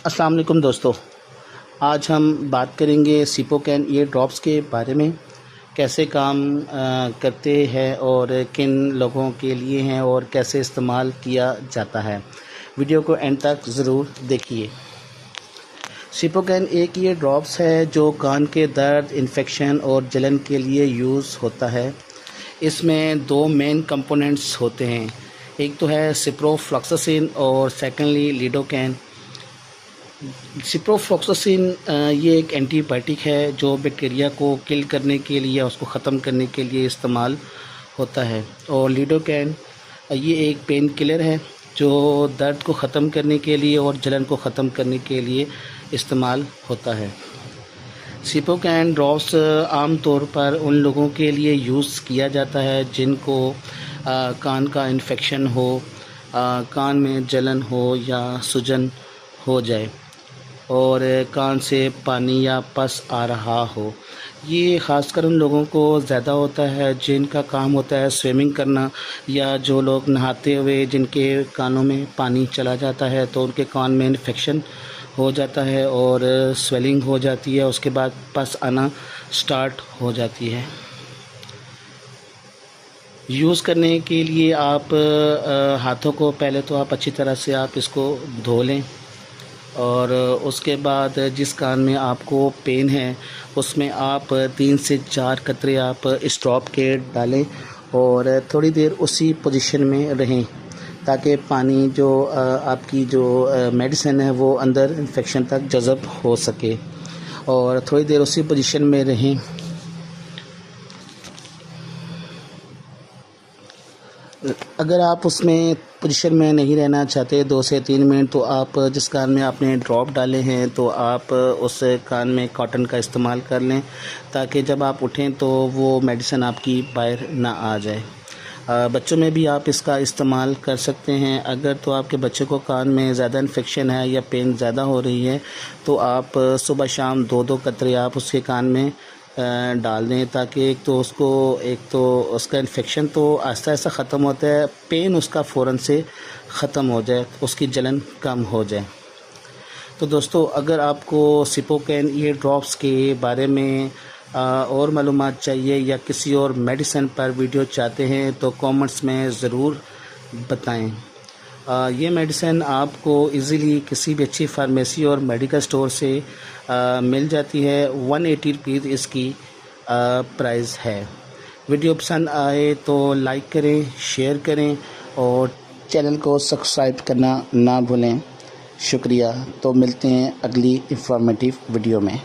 अस्सलाम वालेकुम दोस्तों। आज हम बात करेंगे सिपोकैन ईयर ड्रॉप्स के बारे में, कैसे काम करते हैं और किन लोगों के लिए हैं और कैसे इस्तेमाल किया जाता है। वीडियो को एंड तक ज़रूर देखिए। सिपोकैन एक ईयर ड्रॉप्स है जो कान के दर्द, इन्फेक्शन और जलन के लिए यूज़ होता है। इसमें दो मेन कंपोनेंट्स होते हैं, एक तो है सिप्रोफ्लॉक्सासिन और सेकेंडली लिडोकैन। सिप्रोफ्लॉक्सासिन ये एक एंटीबायोटिक है जो बैक्टीरिया को किल करने के लिए या उसको ख़त्म करने के लिए इस्तेमाल होता है, और लिडोकैन ये एक पेन किलर है जो दर्द को ख़त्म करने के लिए और जलन को ख़त्म करने के लिए इस्तेमाल होता है। सिपोकैन ड्रॉप्स आम तौर पर उन लोगों के लिए यूज़ किया जाता है जिनको कान का इन्फेक्शन हो, कान में जलन हो या सूजन हो जाए और कान से पानी या पस आ रहा हो। ये ख़ासकर उन लोगों को ज़्यादा होता है जिनका काम होता है स्विमिंग करना, या जो लोग नहाते हुए जिनके कानों में पानी चला जाता है तो उनके कान में इन्फेक्शन हो जाता है और स्वेलिंग हो जाती है, उसके बाद पस आना स्टार्ट हो जाती है। यूज़ करने के लिए आप हाथों को पहले तो आप अच्छी तरह से आप इसको धो लें, और उसके बाद जिस कान में आपको पेन है उसमें आप 3 से 4 कतरे आप स्ट्रॉप के डालें और थोड़ी देर उसी पोजीशन में रहें ताकि पानी जो आपकी जो मेडिसिन है वो अंदर इन्फेक्शन तक जज़ब हो सके, और थोड़ी देर उसी पोजीशन में रहें। अगर आप उसमें पोजीशन में नहीं रहना चाहते 2 से 3 मिनट, तो आप जिस कान में आपने ड्रॉप डाले हैं तो आप उस कान में कॉटन का इस्तेमाल कर लें ताकि जब आप उठें तो वो मेडिसिन आपकी बाहर ना आ जाए। बच्चों में भी आप इसका इस्तेमाल कर सकते हैं। अगर तो आपके बच्चे को कान में ज़्यादा इन्फेक्शन है या पेन ज़्यादा हो रही है तो आप सुबह शाम 2-2 कतरे आप उसके कान में डाल दें ताकि एक तो उसका इन्फेक्शन तो आहिस्ता आहिस्ता ख़त्म होता है, पेन उसका फ़ौरन से ख़त्म हो जाए, उसकी जलन कम हो जाए। तो दोस्तों, अगर आपको सिपोकैन ईयर ड्रॉप्स के बारे में और मालूमात चाहिए या किसी और मेडिसिन पर वीडियो चाहते हैं तो कमेंट्स में ज़रूर बताएं। ये मेडिसिन आपको इजीली किसी भी अच्छी फार्मेसी और मेडिकल स्टोर से मिल जाती है। 180 रुपीज़ इसकी प्राइस है। वीडियो पसंद आए तो लाइक करें, शेयर करें और चैनल को सब्सक्राइब करना ना भूलें। शुक्रिया। तो मिलते हैं अगली इंफॉर्मेटिव वीडियो में।